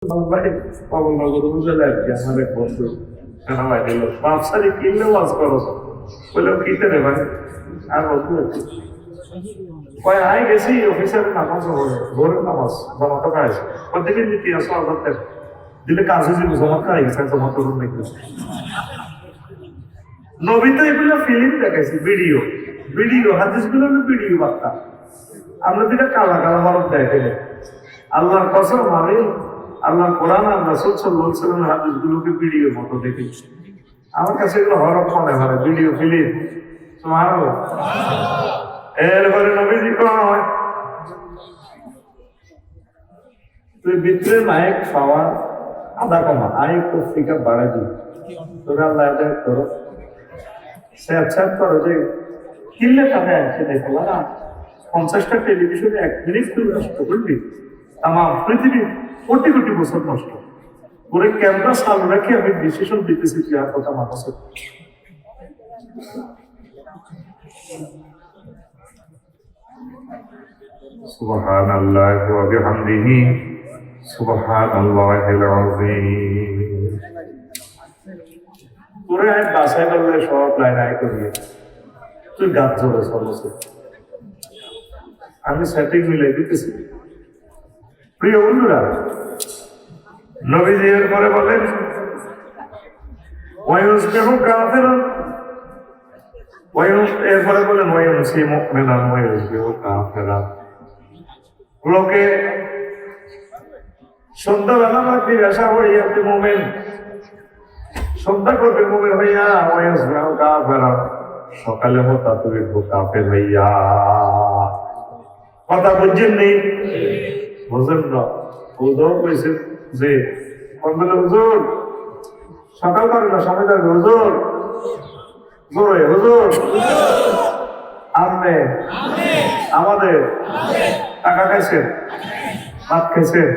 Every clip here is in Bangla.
আমার এক বন্ধু ভাই দিল বাপসারি কিনলে ওয়াজ করো বলে কিনতে রে ভাই আর বলতে কয় আই গেছি অফিসারের নামাজ হবে ভোরের নামাজ জমাতো খাইছে প্রত্যেকে কি আসো আদাতে দিলে কাজে যে জমা খাই গেছে জমা করুন নাকি নবী তো এগুলো ফিল্ম দেখাইছি ভিডিও ভিডিও হাদিসগুলো ভিডিও বার্তা আমরা যেটা কালা কালা হরফ দেখে আল্লাহর কসম আমি আল্লাহ কোরআন আর রাসূল সাল্লাল্লাহু আলাইহি ওয়াসাল্লামের হাদিসগুলোকে ভিডিওর মতো দেখি আমার কাছে এগুলো হরফ মনে হয় ভিডিও ফিল্ম সুবহানাল্লাহ এরপরে নবীজি কয় তুই ভিতরে নায়ক পাওয়া আধা কমা আয় পুস্তিকা বাড়াই দিই তোরা আল্লাহ আদায় করো সে আচ্ছা করো যে কিনলে টাকা আছে দেখো না 50টা টেলিভিশনে 1 মিনিট তুই নষ্ট করবি আমার পৃথিবী কোটি কোটি বছর নষ্ট করে ক্যামেরা চালু রেখে আমি ডিসিশন দিতেছি তুই আর কথা মানুষের সুবহানাল্লাহি ওয়া বিহামদিহি সুবহানাল্লাহিল আযীম তোরে আয় বাসায় বললে সব লাইন আয় করবি তুই গাছ জোরে চলছে আমি সেটিং মিলাই দিতেছি প্রিয় বন্ধুরা নবীজি এরপরে বলেন এরপরে বলেন লোকে সন্ধ্যাবেলা মাগরিব এশা হইয়া মোমেন সন্ধ্যা করবে মোমেন হইয়া কাফেরা সকালে হতা তুমি কাফের হইয়া কথা বুঝছেন নেই বুঝলেন না হুজুর কইছে যে হুজুর সকাল করে না সময় যাবে হুজুর জোরে হুজুর আপনি আমাদের টাকা খাইছেন ভাত খাইছেন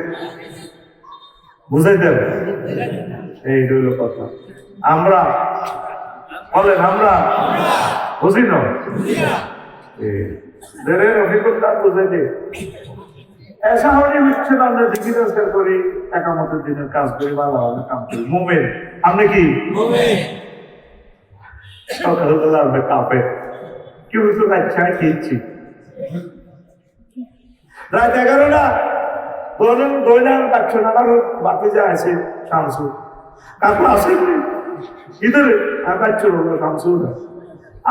বুঝাই দেন এই হইল কথা আমরা বলেন আমরা বুঝি না অভিজ্ঞতা বুঝাই দে ऐसा होने হচ্ছে না আমরা জিকির আজকাল করি একামতের দিনের কাজ করি ভালো ভালো কাম করি মুমিন আপনি কি মুমিন সকালবেলা আমরা কাপে কি হইতো রাত খেয়েছি রাত 11টা বলেন দইনার ডাকছে না বাতি যা আছে শামসু কাকু আসে ইধর আকাচ্ছিল শামসু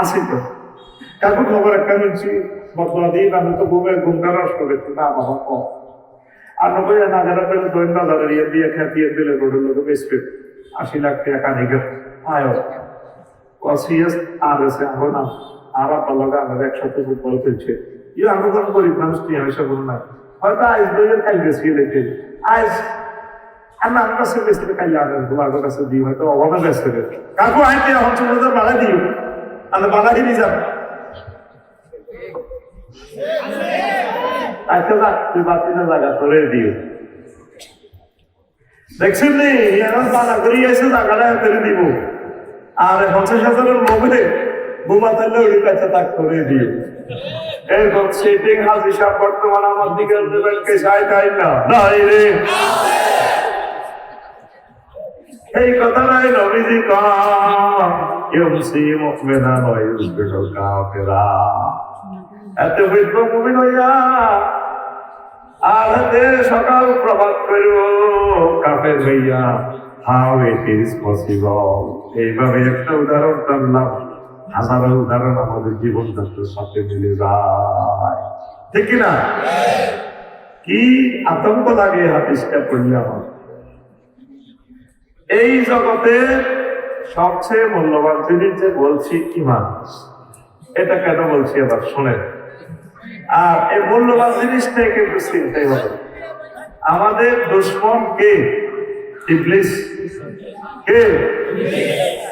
আসে তো কাকু খবর একটা নিচ্ছি বদলা দিয়ে আমি তো ঘুমটা নষ্ট করছি না বাবা কম আর নব্বই না যারা পেলে দৈন বাজারের ইয়ে দিয়ে খেয়ে দিলে রোডের লোক বেসবে 80 লাখ টাকা নিগের আয় সিএস আর আছে আরো না আর আপনার আমাদের একসাথে ফুটবল খেলছে ইয়ে আমি কোন গরিব মানুষ নিয়ে এসে বলুন না হয়তো আইস দইয়ের কাল বেশি লেখে আইস আমার কাছে বেশি কাল আনেন তোমার কাছে দিই হয়তো অভাবে ব্যস্ত কাকু আইতে এখন চলে বাড়া দিও আমি বাড়া দিয়ে যাবো আচ্ছা তুই বাতিটা জায়গা করে দিও দেখছেন নি এখন বানা করি এসে জায়গাটা করে দিব আর 50,000-এর মোবাইলে বোমা তাহলে ওই কাছে তাক করে দিও এরকম সেটিং হাজি সাহেব বর্তমান আমার দিকে ব্যাংকে চাই তাই না নাই রে এই কথাটাই নবীজি ইউমসি মুমিনা ওয়া ইউসবিহু কাফিরা এত বৈধ মুমিন হইয়া আর সকাল প্রভাত করিব কাফের হইয়া হাউ ইট ইজ পসিবল এইভাবে একটা উদাহরণ টানলাম হাজারো উদাহরণ আমাদের জীবন যাত্রার সাথে মিলে যায় ঠিক কিনা কি আতঙ্ক লাগে হাদিসটা পড়লে আমার এই জগতে সবচেয়ে মূল্যবান জিনিস যে বলছি ঈমান এটা কেন বলছি আবার শোনেন আর এই মূল্যবান জিনিসটাই কিন্তু চিন্তাই হবে আমাদের দুশ্মন কে ইবলিস কে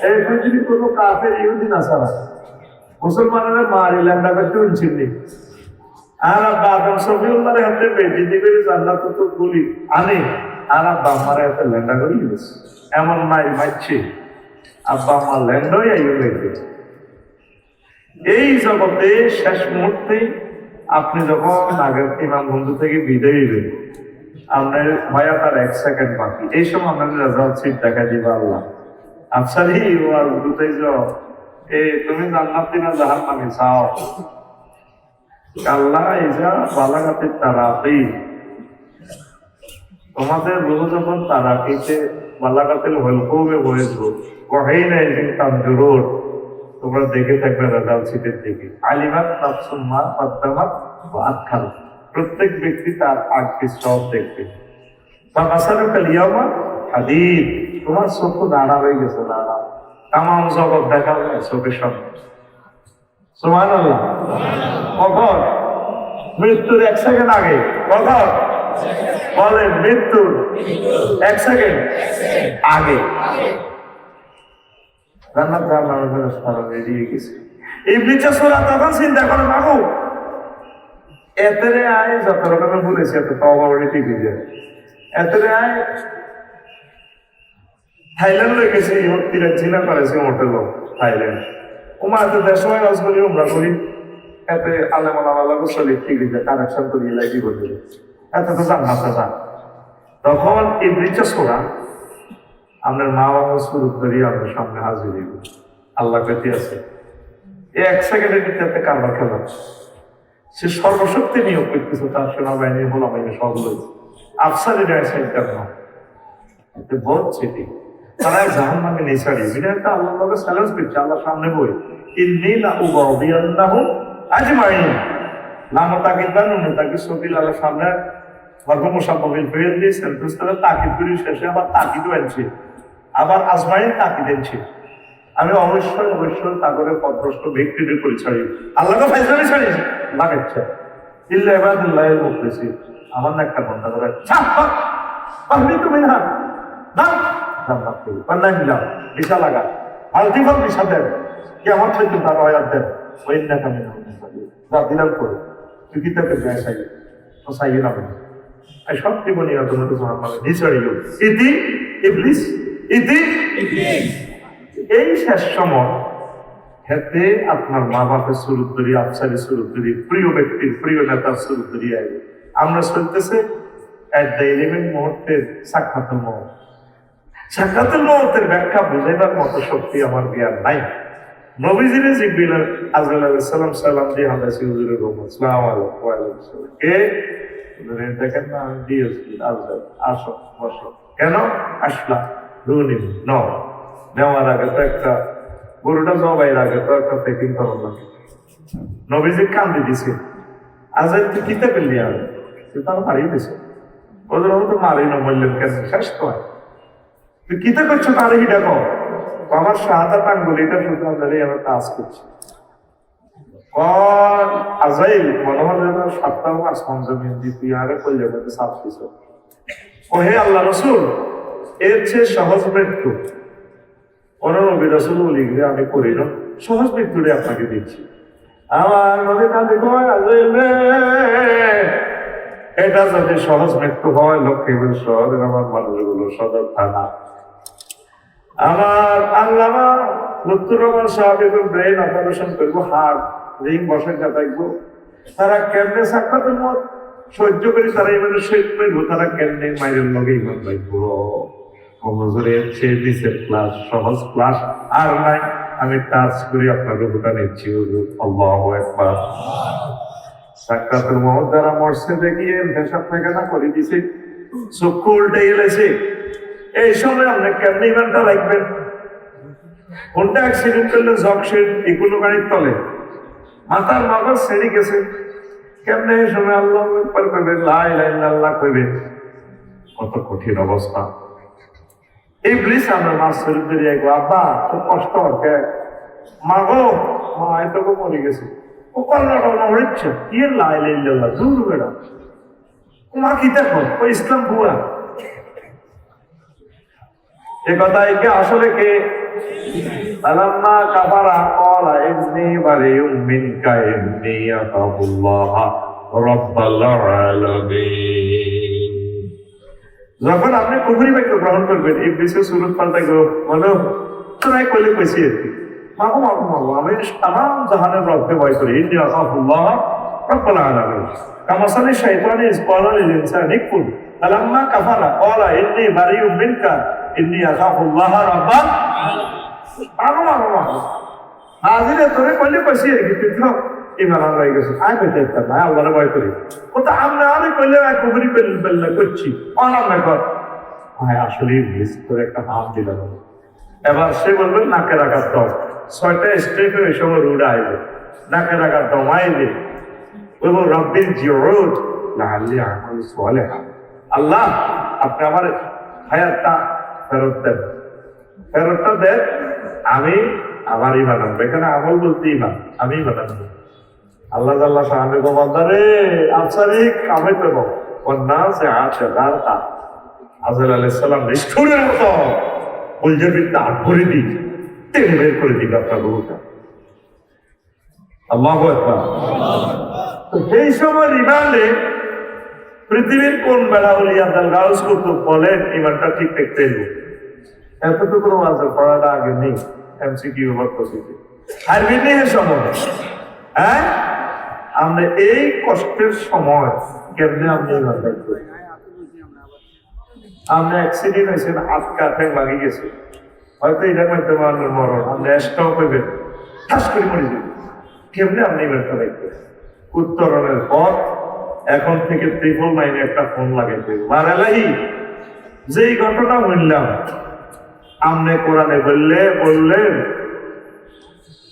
এই পৃথিবী কোনো কাফের ইহুদি না ছাড়া মুসলমানেরা মারি ল্যান্ডা করতে উনছিনি আর আব্বা আদম সফিউল্লাহর হাতে বেজিদি করে জান্নাত তো বলি আনে আর আব্বা আমারে হাতে ল্যান্ডা করে দিয়েছে এমন মাই মাইছে আব্বা আমার ল্যান্ডই আইও লেগে এই জগতে শেষ মুহূর্তে আপনি যখন আগের ইমাম বন্ধু থেকে বিদায় হইবেন আপনার ভাইয়া তার 1 সেকেন্ড বাকি, এই সময় আপনাদের রেজাল্ট সিট দেখা দিবে আল্লাহ। আফসারি ওয়াজ দুটাই যাও, তুমি জান্নাতি না জাহান্নামী চাও। আল্লাহ ইজা বালাগাতিত তারাকি, তোমাদের রুহ যখন তারাকিতে বালাগাতিল হুলকুমে হয়েছে, ওয়াহিনা ইযিন তানজুরুন, তোমরা দেখে থাকবে রেজাল্ট সিটের দিকে। আলিমাত নাফসুম মা কদ্দামাত ওয়া আখার, প্রত্যেক ব্যক্তি তার আগে সব দেখবে। ফামাসালুকাল ইয়াওমা হাদীদ, তোমার চোখ দাঁড়া হয়ে গেছে, দাঁড়া, তামাম জগৎ দেখা যায় চোখের সামনে। সুবহানাল্লাহ। কখন? মৃত্যুর 1 সেকেন্ড আগে। কখন? বলেন, মৃত্যুর 1 সেকেন্ড আগে। জান্নাত জাহান্নামের ফেরেশতারা বেরিয়ে গেছে। ইবলিসের সূরা তখন চিন্তা করে, মাগো এতরে আয়, যত রকমের বলেছে এত তওবা করে টিকে যায়, এতরে আয় থাইল্যান্ড লয়ে গেছে, ইহুদিরা জিনা করেছে হোটেল থাইল্যান্ড। উমার তো দেশ সময় কাজ করি, উমরা করি, এতে আলেম ওলামা গোসলি টিকে কানেকশন করি লাগি বলে, এত তো জান্নাতে যান। তখন ইবলিসের সূরা আপনার মা বাবা শুরু করি আপনার সামনে হাজির হইব, আল্লাহ পেতে আছে। এই 1 সেকেন্ডের ভিতরে কারবার খেলা, সে সর্বশক্তি নিয়োগ করতেছে, তার সেনাবাহিনী মোলাবাহিনী সব রয়েছে। আফসারি সেন্টার না, বলছে ঠিক তারা জাহান্নামে নেছাড়ি, বিধায়কটা আল্লাহকে চ্যালেঞ্জ করছে, আল্লাহর সামনে বই ইন্নী লা উবাদিয়ান্নাহুম আজমাইন, নাম তাকিদ বা নুন তাকিদ সকিল আল্লাহর সামনে বর্গ মুসাব্বিল ফেল দিয়ে সেন্টেন্স করে তাকিদ করি, শেষে আবার তাকিদও আনছে, আবার আজমাইন তাকিদ আনছে। আমি অবশ্যই অবশ্যই তাগরে পথভ্রষ্ট ব্যক্তিদের করে ছাড়ি, আল্লাহকে ফাইজলামি ছাড়ি লাগাচ্ছে ইল্লা ইবাদুল্লাহিল মুখলিসিন। আমার না একটা বন্ধা করে পারবি তুমি না দাও জান্নাত থেকে পাল্লাই দিলাম, দিশা লাগা আলটিফাল দিশা দেন, কি আমার থেকে তার আয়াত দেন, ওই না কামে না দিলাম করে তুই কিতাবে গায় চাই তো চাইয়ে না এই সব জীবনী তোমার তো মানে নিছাড়িও ইতি ইবলিস ইতি ইবলিস। এই শেষ সময় হেতে আপনার মা বাপের শুরু করি, আফসারি শুরু করি, প্রিয় ব্যক্তির প্রিয় নেতার শুরু করি, আমরা চলতেছে এট দ্য 11 মুহূর্তের সাক্ষাতুল মওত। সাক্ষাতুল মওতের ব্যাখ্যা বুঝাইবার মতো শক্তি আমার জ্ঞান নাই। নবীজির জিবরিল আজরাইল আলাইহিস সালাম সালাম দিয়ে হাদাসি হুজুরের রূম, আসসালামু আলাইকুম ওয়া আলাইকুম সালাম, কে হুজুরে দেখেন না আমি দিয়েছি আজরাইল, আসো বসো। কেন আসলা? রুনি ন নেওয়ার আগে তো একটা গরুটা জবাইয়ের আগে তো একটা প্যাকিং করার লাগে। নবীজি কান্দি দিছে, আজরাইল তুই কিতে পেলি? আর তুই তো আমার হারিয়ে দিছে, ওদের তো মারি না বললেন কেন শেষ তো হয়, তুই কিতে করছো তাহলে কি দেখো আমার শাহাদাত আঙ্গুলিটা শুধু আপনারই আমার কাজ করছে। আজরাইল মনে হয় যেন 7টা আসমান জমিন দিয়ে তুই আগে করলে সাফ দিছ। ও হে আল্লাহ রসুল, এর চেয়ে সহজ মৃত্যু অন্য নবী রাসূল লিখলে আমি করি না, সহজ মৃত্যুরে আপনাকে দিচ্ছি। আমার নবী কাঁদে কয়, আজরাইল রে, এটা যদি সহজ মৃত্যু হয় লক্ষ্মীপুর শহরের আমার মানুষগুলো সদর থানা, আমার আল্লামা লুৎফুর রহমান সাহেব ব্রেন অপারেশন করবো, হার্ট রিং বসে থাকবো, তারা কেমনে সাক্ষাতের মত সহ্য করি, তারা এবারে সহ্য করবো, তারা কেমনে মায়ের লগে ইমান রাখবো। কমজোরের চেয়ে নিচের ক্লাস, সহজ ক্লাস আর নাই। আমি টাচ করি আপনার রূপটা নিচ্ছি, আল্লাহু আকবার। সাক্ষাতের মত যারা মরছে দেখিয়ে পেশাব পায়খানা করে দিছে, চক্ষু উল্টে গেলেছে, এই সময় আপনি কেমনি ইমানটা রাখবেন? কোনটা অ্যাক্সিডেন্ট করলে জকশেড এগুলো গাড়ির তলে মাথার মাথা ছেড়ে গেছে, কেমনে এই সময় আল্লাহ আকবার কইবেন, লা ইলাহা ইল্লাল্লাহ কইবেন? কত কঠিন অবস্থা। ইবলিস আমরা মাছ শরীর ধরে এক আব্বা খুব কষ্ট হচ্ছে, মা গো মা এত মরে গেছে, ও কল্লাটা মরেছে, কি লা ইলাহা ইল্লাল্লাহ দূর বেড়া, মা কি দেখো ও ইসলাম বুয়া। এ কথাই কে আসলে কে? আলাম্মা কাফারা ক্বালা ইন্নী বারিউম মিনকা ইন্নী আখাফুল্লাহ রাব্বাল আলামিন। যখন আপনি কুফরি বাক্য গ্রহণ করবেন, ইবলিসের সুরত পাল্টাই গো বলো তোরাই কইলে কইছি এটি, মাগো মাগো মাগো আমি তামাম জাহানের রবকে ভয় করি, ইন্নী আখাফুল্লাহ রাব্বাল আলামিন। কামাসালি শাইতানি ইজ ক্বালা লিল ইনসানি কুফর ফালাম্মা কাফারা ক্বালা ইন্নী বারিউম মিনকা ইন্নী আখাফুল্লাহ রাব্বাল আলামিন। হাজিরে তোরে কইলে কইছি কি তুই তো ইমান হয়ে গেছে আই পেতে না আল্লাহর ভয় করি ও তো আমরা আরে কইলে এক কুবরি বেল্লা করছি অনাম না কর ভাই আসলে মিস করে একটা ভাব দিলাম। এবার সে বলবে নাকের আঘাত দাও, 6টা স্টেপে ওই সময় রুড আইবে, নাকের আঘাত দাও আইবে বলবো রব্বিল জিউদ লাআল্লি আমাল সালিহা। আল্লাহ আপনি আমার হায়াতটা ফেরত দেন, ফেরতটা দেন, আমি আমার ইমান আনবো। এখানে আমল বলতে ইমান, আমি ইমান আনবো। আল্লাহ আল্লাহ সাহায্য বান্দারে আফসারিক কামে তো অন্যা সে আছে গারতা আজরাইল আলাইহিস সালাম নিষ্ঠুরের মতো উলজাবিটা ভরে দিই, টেনে বের করে দিই আপনার গরুটা। আল্লাহু আকবার। তো সেই সময় ইমানে পৃথিবীর কোন বেড়া হলি আদাল গাউস কুতুব বলেন ইমানটা ঠিক থাকতে এলো। এতটুকু আছে পড়াটা আগে নেই, এমসিকিউ করতেছি আর বিনে সময়। হ্যাঁ আমরা এই কষ্টের সময় কেমনে আপনি ইমান রাখবো? আমরা অ্যাক্সিডেন্ট হয়েছে, হাত কাটে লাগি গেছে, হয়তো এটা মধ্যে মানুষের মরণ, আমরা স্টপ হইবে ঠাস করে মরে যাবে, কেমনে আপনি ইমানটা রাখবো? উত্তরণের পথ এখন থেকে 999 একটা ফোন লাগাইতে মারালাই। যেই ঘটনা বললাম আমনে কোরআনে বললেন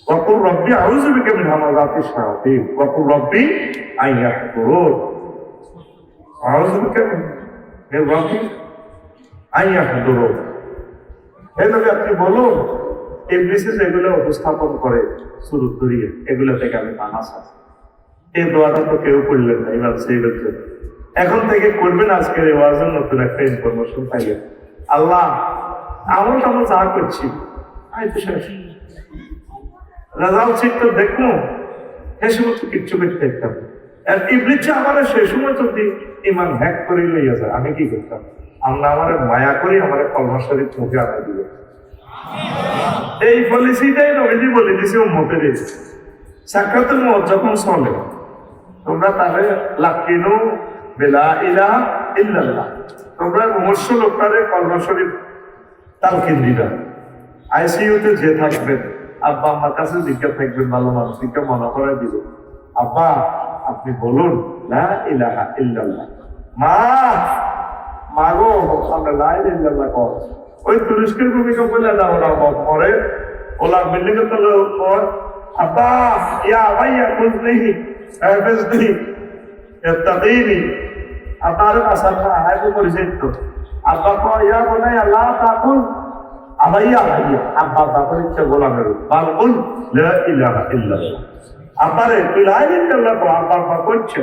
ওয়াকুল রব্বি আউযু বিকা মিন হামাযাতিশ শায়াতিন ওয়াকুল রব্বি আন ইয়াহদুরুন। আউযু বিকা মিন রব্বি আন ইয়াহদুরুন। এভাবে আপনি বলুন ইবলিস এগুলো উপস্থাপন করে শুরু করিয়ে এগুলো থেকে আমি মানা চাই। এই দোয়াটা তো কেউ করলেন না, এবার সেই জন্য এখন থেকে করবেন। আজকের এই ওয়াজের নতুন একটা ইনফরমেশন পাইলেন। আল্লাহ আমরা যা করছি রেজাল্ট শিট তো দেখবো, সে সময় তো কিচ্ছু করতে দেখতাম। ইবলিস আমার সে সময় যদি ইমান হ্যাক করে লইয়া যায় আমি কি করতাম? আমরা আমার মায়া করি আমার কলমা শরীফ মুখে আনা দিব। এই পলিসিটাই নবীজি বলে দিছে উম্মতের। সাক্ষাতের মত যখন চলে তোমরা তাহলে লাকিনু বিলা ইলাহা ইল্লাল্লাহ, তোমরা মুমূর্ষ লোকটারে কলমা শরীফ তালকিন দিবা। আইসিইউতে যে থাকবেন আব্বা আমার কাছে জিজ্ঞাসা থাকবেন, ভালো মানুষকে মনে করে দিবে আব্বা আপনি বলুন লা ইলাহা ইল্লাল্লাহ। মা গো আমরা লা ইলাহা ইল্লাল্লাহ কর। ওই তুরস্কের ভূমিকা বলে না ওরা মরে ওলা বিল্ডিং এর তলে পর আব্বা ইয়া ভাইয়া কুছ নেই এফএস নেই ইত্তাকিনি আপনার আসার না হয় তো পরিচিত। আব্বা কো ইয়া বলে আল্লাহ তাকুল আবাইয়া ভাইয়া আব্বা বাবার ইচ্ছা গোলামের বালকুল লা ইলাহা ইল্লাল্লাহ। আপারে তুই লা ইলাহা ইল্লাল্লাহ কো আব্বা করছে,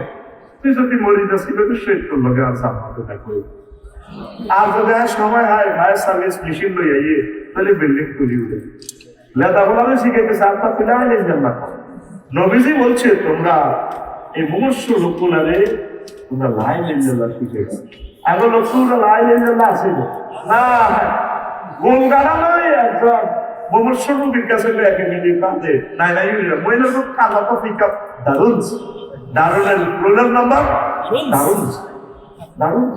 তুই যদি মরি যাচ্ছি তো শহীদ করলো গে আসাম তো দেখো। আর যদি সময় হয় ফায়ার সার্ভিস মেশিন লই আইয়ে তাহলে বিল্ডিং তুলি উঠে লেদা বলারে শিখাইতেছে আব্বা তুই লা ইলাহা ইল্লাল্লাহ। নবীজি বলছে তোমরা এই মুমূর্ষ লোকগুলারে তোমরা লা ইলাহা ইল্লাল্লাহ শিখাইছো। এখন লোকগুলো লা ইলাহা ইল্লাল্লাহ আছে না গোলগাড়া নয়, একজন মুমূর্ষ রোগীর কাছে এক মিনিট কাঁদে নাই নাই মহিলা লোক কাঁদা তো পিকআপ দারুন দারুনের রোলার নাম্বার দারুন দারুন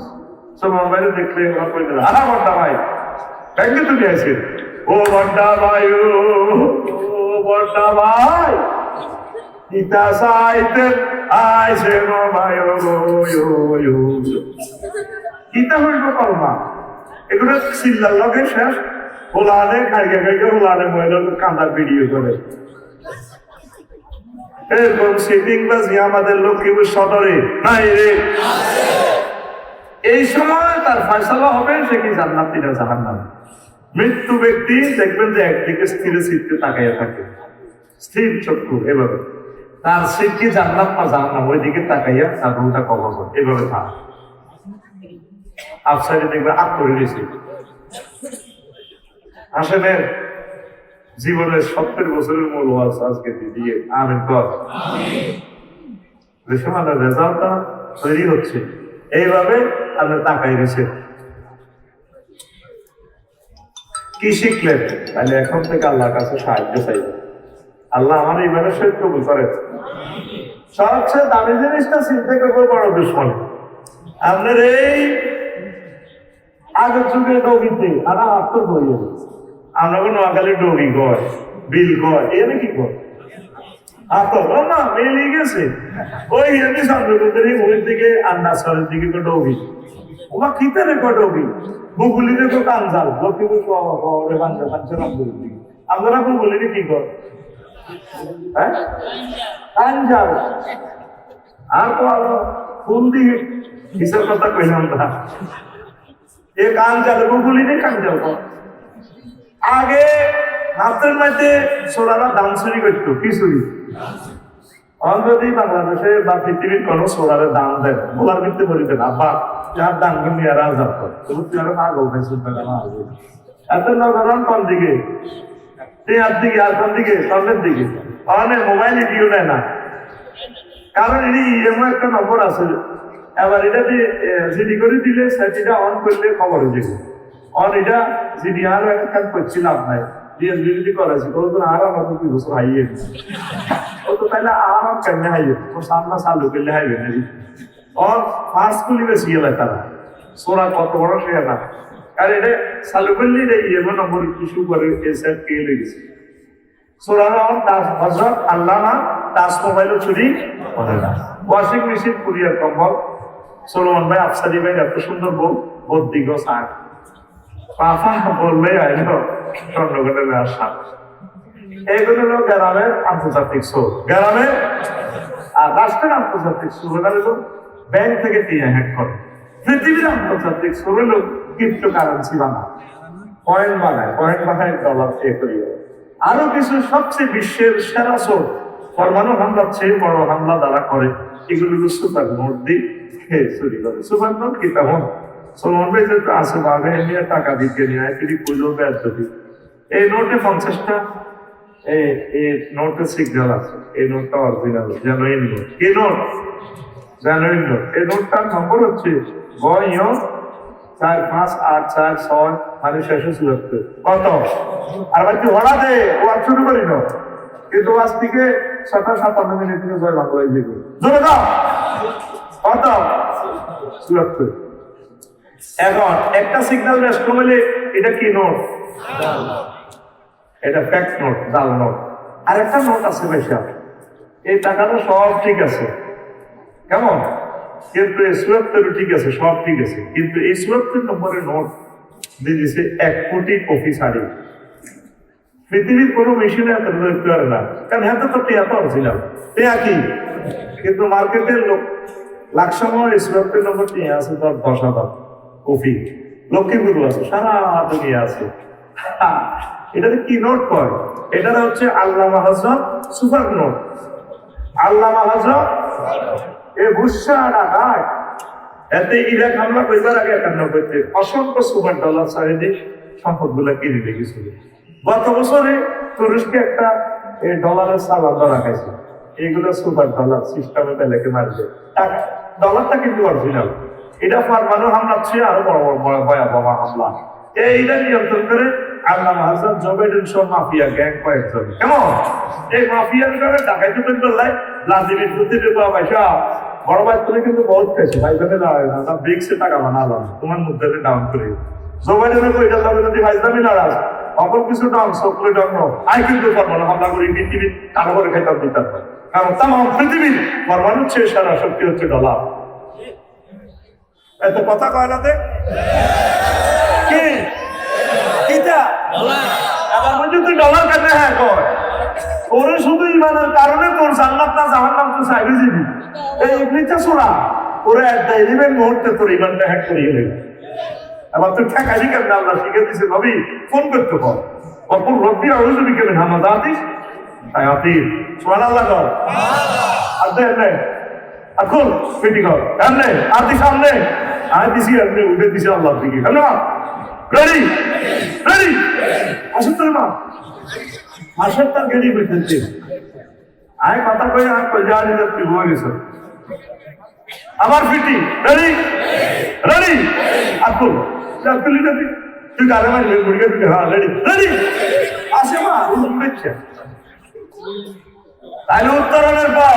সব মোবাইলে দেখলে ওরা কই দিল আহা বড়টা ভাই ব্যাংকে তুমি আছেন ও বড়টা ভাই ও বড়টা ভাই ইতা সাইতে আইছে গো ভাই ও ও ইতা হইল কলমা। এগুলো চিল্লার লগে শেষ হোলানে খাইগে খাইগে হোলানে মহিলা কাঁদা ভিডিও করে এরকম সিটিং বাস আমাদের লক্ষ্মীপুর সদরে নাই রে। এই সময় তার ফয়সালা হবে সে কি জান্নাতি না জাহান্নাম। মৃত্যু ব্যক্তি দেখবেন যে একদিকে স্থির সিটকে তাকাইয়া থাকে, স্থির চক্ষু এভাবে, তার সিট কি জান্নাত না জাহান্নাম ওই দিকে তাকাইয়া তার রুটা কবর করে এভাবে থাকে। আফসারি দেখবে আপ করে দিয়েছে। আসলে জীবনের 70 বছরের মূল ওয়াজ আজকে দিয়ে আমিন কর। আমাদের রেজাল্টটা তৈরি হচ্ছে এইভাবে আমরা তাকাই দিয়েছে। কি শিখলেন? তাহলে এখন থেকে আল্লাহর কাছে সাহায্য চাইবেন। আল্লাহ আমার এইভাবে সহিত কবুল করে। সবচেয়ে দামি জিনিসটা চিন্তা করবো বড় দুশ্মন। আপনার এই আগের যুগে ডগিতে আর আত্ম বইয়ে আমরা নোয়াখালী ডগি কয় বিল কয় এনে কি কয় আতর না মেলে গেছে ওই এমনি চন্দ্রপুরের ওই দিকে আন্দাজের দিকে তো ডগি ওমা খিতারে কয় ডগি বুগুলিতে তো কানজাল লক্ষ্মীপুর শহরে বাঞ্চারামপুরের দিকে আমরা বুগুলিতে কি কয় হ্যাঁ কানজাল আর তো আরো কোন দিকে কিসের কথা কইলাম না এ কানজাল বুগুলিতে কানজাল আগে হাতের মধ্যে সোলারা দাম চুরি করতো কি চুরি যদি বাংলাদেশে বা পৃথিবীর কোন সোলারের দাম দেন বলার ভিত্তি বলিতে না বা যার দাম কিন্তু এরা যাব না গৌখাইছেন এত নগরণ কোন দিকে আর দিকে আর কোন দিকে সামনের দিকে অনেক মোবাইল ভিডিও নেয় না কারণ এটি এমন একটা নম্বর আছে এবার এটা দিয়ে জিডি করে দিলে সেটা অন করলে খবর হয়ে যাবে অন এটা জিডি আর একটা করছি লাভ নাই ডিএসবিলিটি করাইছি তো আর আমাকে কি বছর হাইয়ে ও তো তাহলে আর কেন হাইয়ে তো সামনা চালু করলে হাইবে না और फास्ट को लिवे सी लेता है सोना কত বড় সে না আর এটা চালু করলে এই এমন নম্বর ইস্যু করে এসএফ কে লেগেছে সোনা আর তাস হযরত আল্লামা তাস মোবাইল চুরি করে না ওয়াশিং মেশিন কুরিয়ার কম্বল সোলোমন ভাই আফসারি ভাই এত সুন্দর বল দিগো সাক পাফা বললে আইলো স্বর্ণগণের আশা এইগুলো হলো গ্রামের আন্তর্জাতিক শো গ্রামের আর রাষ্ট্রের আন্তর্জাতিক শো হলো ব্যাংক থেকে দিয়ে হ্যাক করে পৃথিবীর আন্তর্জাতিক শো হলো ক্রিপ্টো কারেন্সি পয়েন্ট বানায় ডলার পে করি আরো কিছু সবচেয়ে বিশ্বের সেরা শো পরমাণু হামলার চেয়ে বড় হামলা দ্বারা করে এগুলো সুপার নোট দিয়ে চুরি করে সুপার নোট কি তেমন সোলমন ভাই যেহেতু আছে ভাবে নিয়ে টাকা দিতে নিয়ে তিনি পুজো ব্যাস যদি এই নোটে 50টা এই নোটের সিগন্যাল আছে এই নোটটা অরিজিনাল জেনুইন নোট কি নোট জেনুইন নোট এই নোটটার নম্বর হচ্ছে 458446 মানে 674 কত আর বাকি হড়া দে ও আর শুরু করি না কিন্তু আজ থেকে 57 মিনিট থেকে জয় বাংলা হয়ে যাবে জোরে দাও কত 74 এখন একটা সিগন্যাল রেস্ট করলে এটা কি নোট এটা ফ্যাক্ট নোট জাল নোট আর একটা নোট আছে পয়সা এই টাকাটা সব ঠিক আছে কেমন কিন্তু এই 74 ঠিক আছে সব ঠিক আছে কিন্তু এই 74 নম্বরের নোট দিয়ে দিছে 1 কোটি কপি শাড়ি পৃথিবীর কোনো মেশিনে এত ধরতে পারে না কারণ হাতে তো টিয়াতো অরিজিনাল টিয়া কি কিন্তু মার্কেটের লোক লাখ সময় 74 নম্বর টিয়া আছে তার 10,000 কপি লক্ষ্মীপুর আছে সারা দুনিয়া আছে এটাতে কি নোট কয় এটা হচ্ছে আল্লামা হযরত সুপার নোট আল্লামা হযরত এ বুশা ডাকাত এতে ইরাক হামলা কইবার আগে 91 তে অসংখ্য সুপার ডলার চারিদিক সম্পদগুলো কিনে রেখেছিল গত বছরে তুরস্কে একটা এই ডলারের সালাম রাখাইছে এগুলো সুপার ডলার সিস্টেমে পেলেকে মারবে ডলারটা কিন্তু অরিজিনাল এটা পরমাণু হামলার চেয়ে আরো বড় ভয়াবহ হামলা এইটা নিয়ন্ত্রণ করে আল্লামা হযরত জোবাইদুল সহ মাফিয়া গ্যাং কয়েকজন কেমন এই মাফিয়ার করে ডাকাইতে তো লাই লাজিমের বুদ্ধিতে পাওয়া পয়সা বড় ভাই তুমি কিন্তু বহুত খাইছো ভাই জানে লড়াই না তা ব্রিক্সে টাকা বানালো তোমার মুদ্রা ডাউন করে জোবাইদুলের কইটা লাগে যদি ভাই জানি লড়াই অপর কিছু ডাউন সকলে ডাউন আই কিন্তু পরমাণু হামলা করে পৃথিবী কারো করে খাইতে দিতে পারে কারণ তাম পৃথিবীর পরমাণু চেয়ে সারা শক্তি হচ্ছে ডলার এত কথা কয় না তে কি কিটা আবার বলছি তুই ডলার কাটে হ্যাঁ কয় ওরে শুধু ইমানের কারণে তোর জান্নাত না জাহান্নাম তো চাইবে যাবি এই ইবলিসটা শোনা ওরে একটা ইলিমের মুহূর্তে তোর ইমানটা হ্যাক করিয়ে নেবে আবার তুই ঠেকালি কেমন আল্লাহ শিখে দিছে নবী ফোন করতে কর অপর রব্বি আউযু বিকা মিন হামাযাতি শায়াতিন সুবহানাল্লাহ কর আর দেখ নে এখন পিটি কর সামনে আর দি সামনে আর দিছি আপনি উঠে দিছি আল্লাহর দিকে কেন রেডি রেডি আসুন তো মা আসেন তার গেড়ি বেঁধেছে আয় কথা কই আর কই জানি না তুই হয়ে গেছ আবার পিটি রেডি রেডি এখন চাকলি না তুই গালে মারলে মুড়িয়ে দিবি হ্যাঁ রেডি রেডি আসে মা উঠছে তাহলে উত্তরণের পর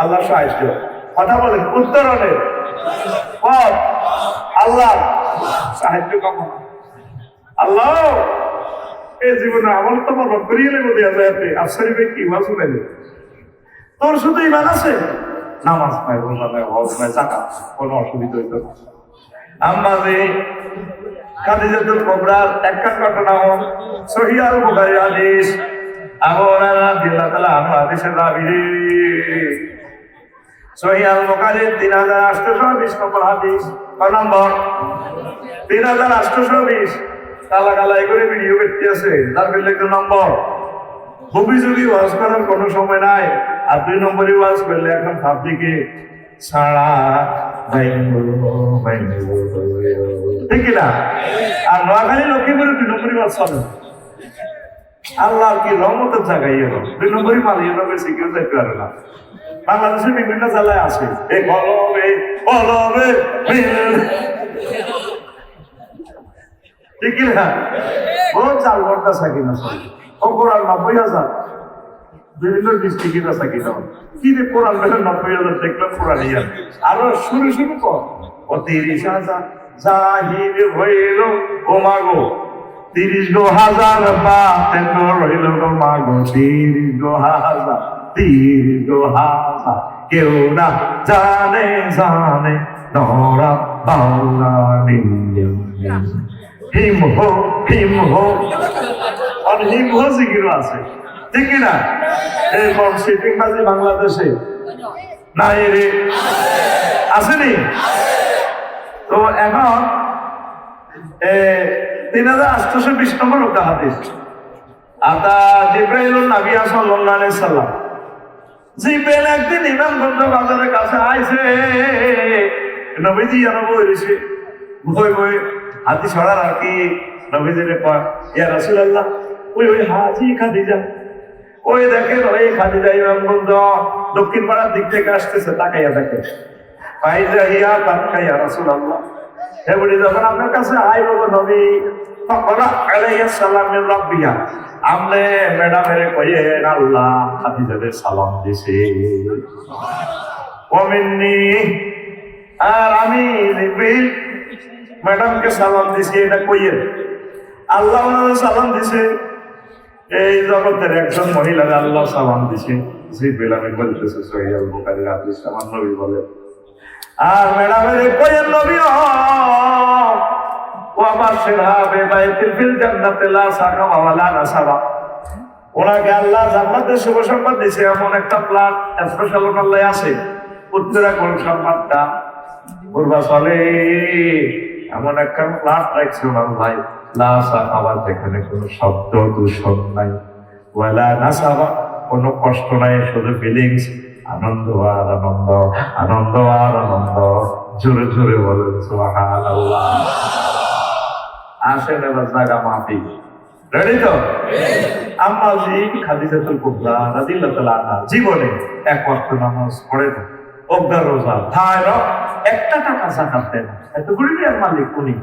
আল্লাহ সাহায্য কথা বলেন উত্তরণের পর আল্লাহ সাহায্য কামনা। আল্লাহ এই জীবনে আমার তো মনে করিয়ে নেবো দেওয়া যায় আফসারি কি ওয়াজ শুনাইলে তোর শুধু ইমান আছে, নামাজ পাই, রোজা নাই, হজ নাই, যাকাত, কোনো অসুবিধা হইতো না। আমারে খাদিজাতুল কুবরার একটা ঘটনা সহিহ আল বুখারী হাদিস, আবু হুরায়রা রাদিয়াল্লাহু তাআলা আনহু হাদিসের রাবী। সহিহ আল বুখারী 3820 নম্বর হাদিস। কয় নম্বর? 3820। কালা কালাই করে ভিডিও করতে আছে, তার বেলে একটা নম্বর। অভিযোগী ওয়াজ করার কোনো সময় নাই, আর 2 নম্বরই ওয়াজ করলে এখন পাবলিকে সারা ঠিক না? আর নোয়াখালী লক্ষ্মীপুরে 2 নম্বরই ওয়াজ চলে। আল্লাহ কি রহমতের জায়গায় এলো 2 নম্বরই মালিয়ে বেশি কেউ যাইতে পারে না। বাংলাদেশের বিভিন্ন জেলায় আছে এই কলবে কলবে ঠিক না? ও 4 ঘন্টা সাকি না ও কোরআন 90,000 বিভিন্ন ডিস্ট্রিক্টে বেচা কিনা কি রে কোরআন বেচা 90,000 দেখলাম কোরআন ইয়ার আরো শুরু কর ও 30,000 জাহির হইল ও মাগো 30,000 পাতে রইল গো মাগো 30,000 কেউ না জানে জানে নরা বাংলা হিম হো আর হিম হো জিকির আছে ঠিক না? এরকম শিপিং বাজি বাংলাদেশে নাই রে, আসেনি? তো এখন 3820 নম্বর একটা হাদিস। আতা জিব্রাইলুন নবী সাল্লাল্লাহু আলাইহি সাল্লাম, জিব্রাইল একদিন ইমামগঞ্জ বাজারের কাছে আইছে, নবীজি আর বইছে বই হাতি ছড়ার আর কি নবীজিরে কয় ইয়া রাসূলুল্লাহ ওই হাজি খাদিজা, ওই দেখেন ওই খাদিজা ইমামগঞ্জ দক্ষিণ পাড়ার দিক থেকে আসতেছে, তাকাইয়া দেখে ফাইজা হিয়া তাকাইয়া রাসূলুল্লাহ এবারে যখন আপনার কাছে আইব নবী ফাকরা আলাইহিস সালাম মিন রাব্বিয়া, আমনে ম্যাডামের কইয়েন আল্লাহ খাদিজাকে সালাম দিছে ওমিন্নি, আর আমি জিবরিল ম্যাডামকে সালাম দিছি, এটা কইয়েন আল্লাহ ওনাদের সালাম দিছে। এই জগতের একজন মহিলাকে আল্লাহ সালাম দিছে, জিবরিল আমি বলতেছে সহিহ আল বুখারীর হাদিস, আমার নবী বলে আর ম্যাডামের কইয়েন নবী ও আমার সেরাবে বাইতুল ফিল জান্নাতে লা সাকা ওয়ালা নাসাবা, ওনাকে আল্লাহ জান্নাতের শুভ সংবাদ দিয়েছে। এমন একটা প্ল্যান স্পেশাল আল্লাহ আছে, উত্তরা কোন সংবাদটা পূর্বা চলে এমন একটা প্ল্যান রাখছে ওনার ভাই লা সাকা, যেখানে কোনো শব্দ দূষণ নাই, ওয়ালা নাসাবা কোনো কষ্ট নাই, শুধু ফিলিংস, আনন্দ আর আনন্দ, আনন্দ আর আনন্দ। জোরে জোরে বলেন সুবহানাল্লাহ। আসেন এবার জায়গা মাফি, রেডি তো? আম্মা জি খাদিজাতুল কুবরা রাদিয়াল্লাহু তাআলা আনহা জীবনে এক ওয়াক্ত নামাজ পড়ে না, অজ্ঞার রোজা, ধারও একটা টাকা যাকাত দেন না, এত গরিবের মালিক উনি।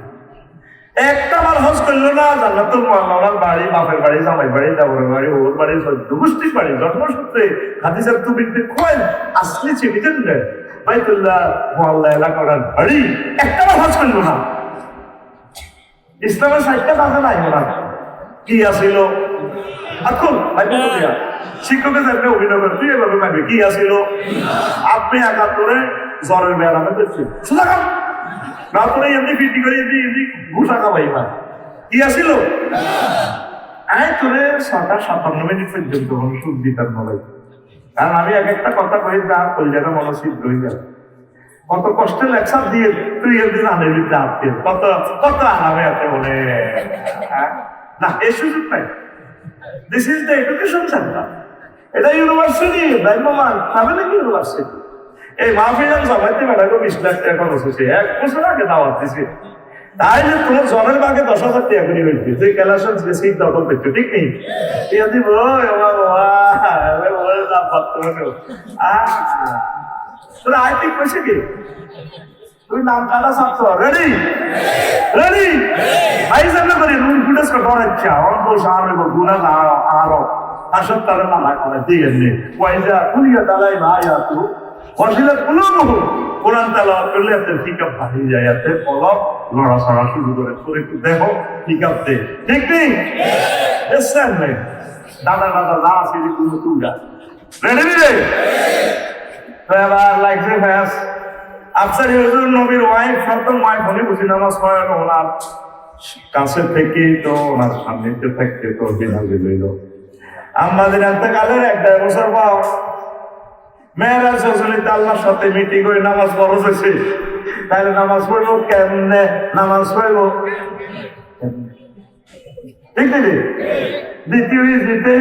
একটা বার হজ করলো না, জান্নাতুল মাওলার বাড়ি, বাপের বাড়ি, জামাই বাড়ি, দেবরের বাড়ি, ওর বাড়ি, গোষ্ঠীর বাড়ি, জন্মসূত্রে খাদিজার তুবিনতে খোয়েন আসলি চিবিতেন দেয় বাইতুল্লাহ মুআল্লা এলাকার বাড়ি, একটা বার হজ করলো না। ইসলামের 60টা কাজে নাই ওনার কি আসিল এখন শিক্ষকের সামনে অভিনয় করতে এভাবে মানবে কি আসিল আপনি 71-এ জ্বরের ব্যায়ামে করছেন না করে এমনি ফিটি করে এমনি ঘুষা খাওয়াই না কি আসিল তোরে 57 পর্যন্ত মনোযোগ দিতাম নয়, কারণ আমি এক একটা কথা কই না কলজাটা মনোযোগ রয়ে গেল। কত কষ্টে লেকচার দিয়ে তুই একদিন আনের বিদ্যা আপনি কত কত আনামে আছে বলে না, এই সুযোগ নাই। This is the education centre, এটা ইউনিভার্সিটি ব্রাহ্মমান খাবে নাকি ইউনিভার্সিটি। এই মাহফিলের সবাইতে ম্যাডাম 20 লাখ টাকা খরচ হয়েছে, 1 বছর আগে দাওয়াত দিছে, তাই যে তোমার জনের বাগে 10,000 টাকা করে হয়েছে, তুই ক্যালাসন সিট দখল করছো, ঠিক নেই? দিব তোরা আই ঠিক কইছে কি তুই নাম কাটা ছাত্র রেডি রেডি আই সামনে করি রুল গুডাস কো ডরাচ্ছা অন তো সামনে কো গুনা আরো আসল তার না না করে দিয়ে নে ওয়াইজা কুলিয়া দালাই ভাইয়া তু ফজিলত কুলুবুহুম, কোরআন তেলাওয়াত করলে এতে পিকআপ বাড়িয়ে যায়, এতে কলম লড়াচড়া শুরু করে। তোর একটু দেখো পিকআপ দে, ঠিক নেই? দেখছেন নেই দাদা দাদা যা আছে কোনো তুলগা রেডি রে। তো এবার লাগছে ফ্যাস আফসার হুজুর নবীর ওয়াইফ, প্রথম ওয়াইফ উনি বুঝি নামাজ পড়েন, ওনার কাছে থেকে তো ওনার সামনেতে থাকতে তো বিনাজি লইল। আমাদের এতেকালের 1.5 বছর পর মেয়েরাজ রজনীতে আল্লাহর সাথে মিটিং করে নামাজ ফরজ হয়েছে। তাহলে নামাজ পড়বো কেমনে? নামাজ পড়বো ঠিক নেই? দ্বিতীয় ইজরিতে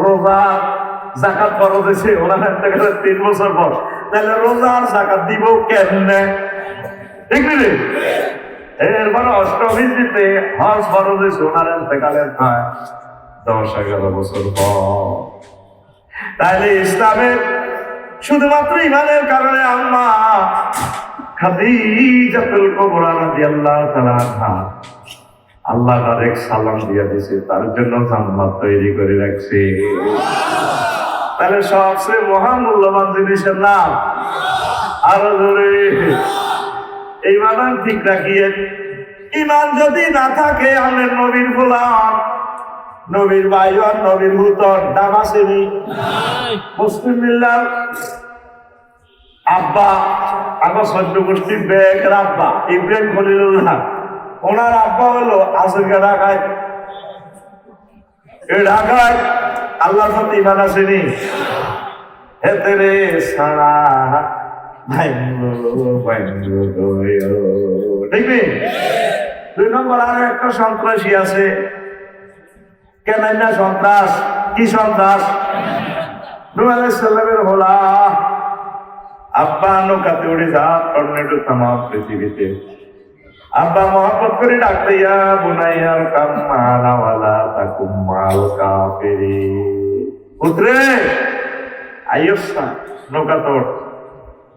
রোজা যাকাত ফরজ হয়েছে ওনার এতেকালের 3 বছর পর। তাহলে রোজা আর যাকাত দিব কেমনে? ঠিক নেই? এরপর অষ্টম ইজরিতে হজ ফরজ হয়েছে ওনার এতেকালের 10-11 বছর পর। তাহলে ইসলামের শুধুমাত্র ইমানের কারণে আম্মা খাদিজাতুল কুবরা রাদিয়াল্লাহু তাআলা আনহা আল্লাহ ডাইরেক্ট সালাম দিয়ে দিয়েছে, তার জন্য জান্নাত তৈরি করে রাখছে। তাহলে সবচেয়ে মহামূল্যবান জিনিসের নাম আরো জোরে ইমান ঠিক রাখিয়ে। ইমান যদি না থাকে আমাদের নবীর গোলাম, নবীর ভাই আর নবীর ভূতর দাম আসেনি। মুসলিম মিল্লার আব্বা আমার সহ্য গোষ্ঠীর ব্যাগের আব্বা ইব্রাহিম খলিলুল্লাহ, ওনার আব্বা হলো আসরকে ঢাকায়। এই ঢাকায় আল্লাহর সাথে ইমান আসেনি। হেতে রে সারা দেখবি 2 নম্বর আরো একটা সন্ত্রাসী আছে। কেন না সন্ত্রাস? কি সন্ত্রাস? নূহ আলাইহিস সালামের হোলা আব্বা নৌকাতে উড়ে যা টর্নেডো তামাম পৃথিবীতে। আব্বা মহব্বত করে ডাকতে, ইয়া বুনাইয়াল কাম্মালা ওয়ালা তাকুম মাল কাফিরিন। পুত্রে আইয়সা নৌকা তোর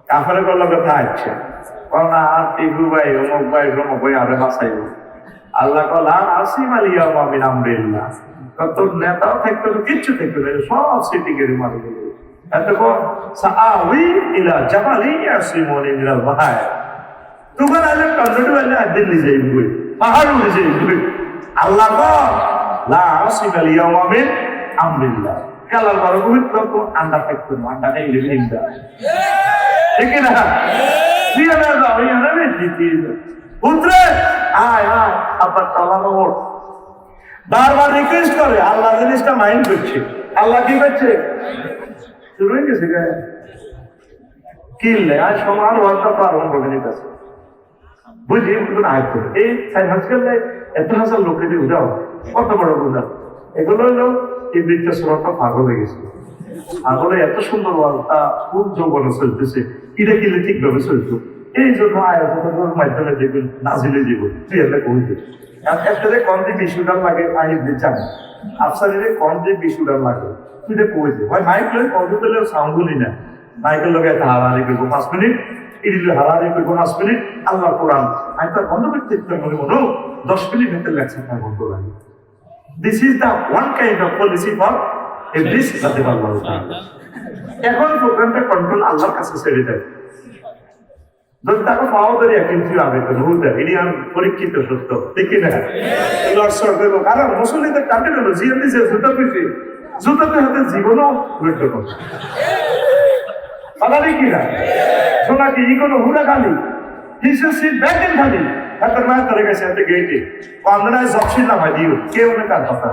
কাফের গলা কথা আছে কোনা টিবু ভাই অমুক ভাই অমুক ভাই আরে বাঁচাইব। আল্লাহ কলা আসিম আলিয়া মিন আমরিল্লাহ, কত নেতাও থাকতো কিচ্ছু থাকতো না, সব সিটিকে মারি গেল। এতক্ষণ সাআউই ইলা জাবালি ইয়াসিমুনি মিনাল বাহার, তুফান আলে টর্নেডো আলে দিল্লি যাইব, পাহাড় উড়ে যাইব। আল্লাহ লা আসিম আলিয়া মিন আমরিল্লাহ, কালার বড় পবিত্র তো আন্ডা থাকতো না, আন্ডা নেই লিন্দা ঠিক না? দিয়ে না দাও ইয়ানা বেটি পুত্রে আয় আয় আবার চালানো ওঠ। বারবার রিকোয়েস্ট করে, আল্লাহ জিনিসটা মাইন্ড করছে। আল্লাহ কি করছে? শুরু হয়ে গেছে কিনলে আজ সমান ওয়ার্কটা প্রারম্ভ করে নিতেছে। বুঝি আয় করে এই সাইন্স করলে এত হাজার লোকে দিয়ে উঠাও, কত বড় বোঝা। এগুলো হলো এই বৃত্তেশ্বরটা পাগল হয়ে গেছে। আগলে এত সুন্দর ওয়ার্কটা খুব যৌবনে চলতেছে, এটা কিনলে ঠিকভাবে চলতো। এই জন্য আয়োজনের মাধ্যমে দেখবেন নাজিলে দিব তুই এটা কইতে একটা কম দিয়ে 20 টাকা লাগে। আমি জানি আফসারিরে কম দিয়ে 20 টাকা লাগে, তুই এটা কইতে ভাই মাইক লই কত পেলে সাউন্ড বলি না, মাইকের লগে একটা হারাহারি করবো 5 মিনিট, ইডিলে হারাহারি করবো 5 মিনিট। আল্লাহ কোরআন আমি তার বন্ধ করতে মনে মনে 10 মিনিট ভেতরে লাগছে না বন্ধ লাগে। This is the one kind of policy for ইবলিস রাদিয়াল্লাহু তাআলা। এখন প্রোগ্রামটা কন্ট্রোল আল্লাহর কাছে ছেড়ে দেয়। যদি তাকে পাওয়া ধরে কিন্তু আবেদন হতে এটি আমি পরীক্ষিত সত্য দেখি না লড়সড় করবো। কারণ মুসলিমদের কাটে গেল জিয়া দিয়েছে জুতা পিছে, জুতাতে হাতে জীবনও লড়ত করছে আলাদা কি না শোনা কি ই কোনো হুড়া খালি হিসেব সিট ব্যাকেন খালি এত মায়ের ধরে গেছে এতে গেটে কান্দায় জকশিল না ভাই দিও কেউ না কার কথা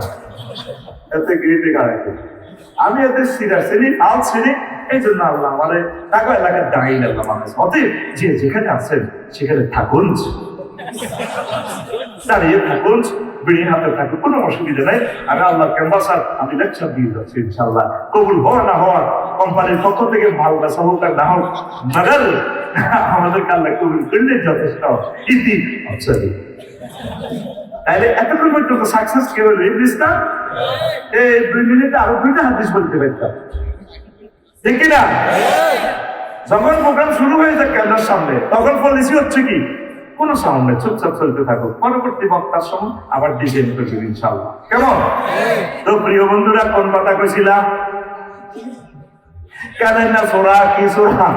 এতে গেটে গাড়াইতে। আমি এদের সিরা শ্রেণী আল শ্রেণী, এই জন্য আল্লাহ আমার টাকা এলাকার দাঁড়িয়ে আল্লাহ মানুষ অতএব যে যেখানে আছেন সেখানে থাকুন, দাঁড়িয়ে থাকুন, বিড়ি হাতে থাকুন, কোনো অসুবিধা নেই। আমি আল্লাহ ক্যাম্পাসার আমি লেকচার দিয়ে যাচ্ছি ইনশাআল্লাহ। কবুল হওয়া না হওয়ার কোম্পানির পক্ষ থেকে ভালো বেচা হোক আর না হোক, মাগার আমাদের আল্লাহ কবুল করলে যথেষ্ট ইতি আচ্ছা। তাহলে এতক্ষণ পর্যন্ত সাকসেস কেউ ইবলিস না। এই 2 মিনিটে আরো 2টা হাদিস বলতে পারতাম ঠিক না? যখন প্রোগ্রাম শুরু হয়ে যায় ক্যামেরার সামনে তখন পলিসি হচ্ছে কি কোনো সাউন্ড নেই, চুপচাপ চলতে থাকো, পরবর্তী বক্তার সময় আবার ডিজাইন করবে ইনশাআল্লাহ। কেমন? তো প্রিয় বন্ধুরা কোন কথা কইছিলাম? কেনাইনা সোরা কি সোরা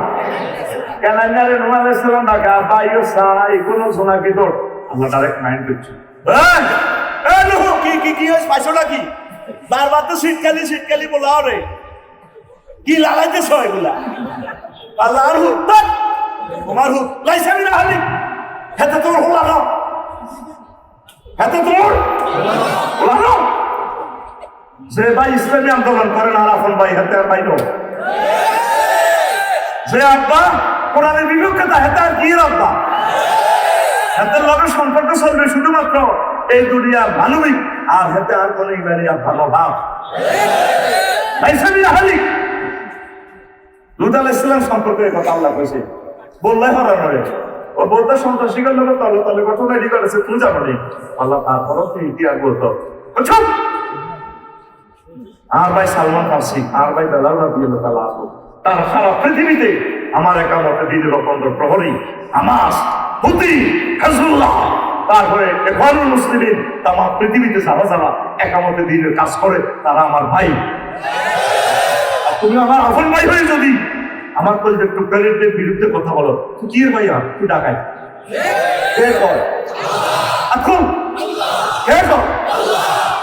কেনাইনা রে নুহ আলাইহিস সালাম ডাকে আব্বা ইউ সাই কোনো সোনা কি তোর আল্লাহ ডাইরেক্ট মাইন্ড করছে এই নুহ কি হইছে পাইছো নাকি বারবার তো শীতকালি বলা রে কি লাগাইতেছ এগুলা আল্লাহর হুক তোমার হুক লাইসা মিনা হালি হাতে তোর হলানো হাতে তোর হলানো যে ভাই ইসলামী আন্দোলন করেন আর আপন ভাই হাতে আর পাইল যে আব্বা কোরআনের বিপক্ষে তা হাতে আর কি আব্বা হাতের লগে সম্পর্ক চলবে শুধুমাত্র এই দুনিয়ার মানবিক আর হাতে আর কোন ইমানি আর ভালো ভাব লাইসা মিনা হালি লুত আলাইহিস সালাম সম্পর্কে কথা আল্লাহ কইছে বললে হরান হয় ও বলতে সন্ত্রাসীদের লোক তলে তলে ঘটনা রেডি করেছে তুই জানো নি আল্লাহ তারপরও তুই ইতিহাস বলতো আর ভাই সালমান ফার্সি আর ভাই বেলাল রাদিয়াল্লাহু তাআলা আনহু তার সারা পৃথিবীতে আমার একামতে দিনের রকমের প্রহরী হামাস হুতি হিজবুল্লাহ তারপরে ইখওয়ানুল মুসলিমিন তামাম পৃথিবীতে যারা একামতে দিনের কাজ করে তারা আমার ভাই তুমি আমার আপন ভাই হয়ে যদি আমার কলেজের টুকরাদের বিরুদ্ধে কথা বলো তুই কি ভাইয়া তুই ডাকাই কে কর এখন কে কর